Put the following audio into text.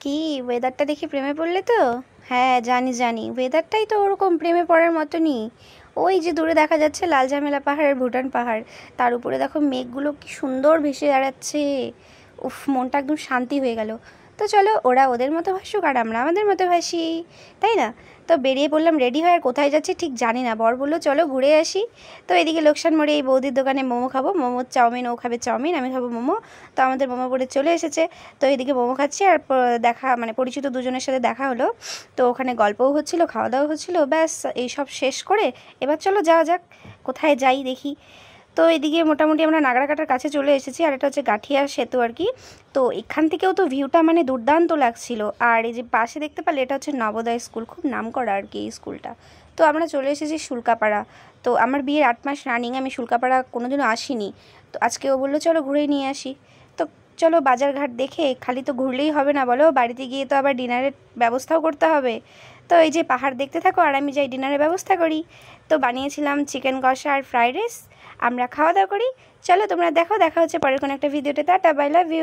কি ওয়েদারটা দেখে প্রেমে পড়লে তো? হ্যাঁ জানি জানি, ওয়েদারটাই তো ওরকম প্রেমে পড়ার মতনই। ওই যে দূরে দেখা যাচ্ছে লাল ঝামেলা পাহাড় আর ভুটান পাহাড়, তার উপরে দেখো মেঘগুলো কি সুন্দর ভেসে দাঁড়াচ্ছে। উফ, মনটা একদম শান্তি হয়ে গেল। তো চলো, ওরা ওদের মতো ভাসুক আর আমরা আমাদের মতো ভাসি, তাই না? তো বেরিয়ে পড়লাম রেডি হয়ে। আর কোথায় যাচ্ছি ঠিক জানি না, বর বললো চলো ঘুরে আসি। তো এদিকে লোকসান মোড়ে এই বৌদির দোকানে মোমো খাবো, মোমো চাউমিন, ও খাবে চাউমিন, আমি খাবো মোমো। তো আমাদের মোমো পড়ে চলে এসেছে। তো এদিকে মোমো খাচ্ছি আর দেখা মানে পরিচিত দুজনের সাথে দেখা হলো। তো ওখানে গল্পও হচ্ছিলো, খাওয়া দাওয়া হচ্ছিলো, ব্যাস এইসব শেষ করে এবার চলো যাওয়া যাক, কোথায় যাই দেখি। তো এদিকে মোটামুটি আমরা নাগরাকাটার কাছে চলে এসেছি, আর এটা হচ্ছে গাঠিয়া সেতু আর কি। তো এখান থেকেও তো ভিউটা মানে দুর্দান্ত লাগছিল। আর এই যে পাশে দেখতে পারলে এটা হচ্ছে নবোদয় স্কুল, খুব নাম করা আর কি এই স্কুলটা। তো আমরা চলে এসেছি শুল্কাপাড়া। তো আমার বিয়ের 8 মাস রানিং, আমি শুল্কাপাড়া কোনোদিনও আসিনি। তো আজকে ও বললো চলো ঘুরে নিয়ে আসি। তো চলো বাজারঘাট দেখে, খালি তো ঘুরলেই হবে না বলো, বাড়িতে গিয়ে তো আবার ডিনারের ব্যবস্থাও করতে হবে। তো এই যে পাহাড় দেখতে থাকো আর আমি যাই ডিনারের ব্যবস্থা করি। তো বানিয়েছিলাম চিকেন কষা আর ফ্রাইড রাইস, আমরা খাওয়া দাওয়া করি। চলো তোমরা দেখো, দেখা হচ্ছে পরের কোনো একটা ভিডিওতে। Tata, bye, love you.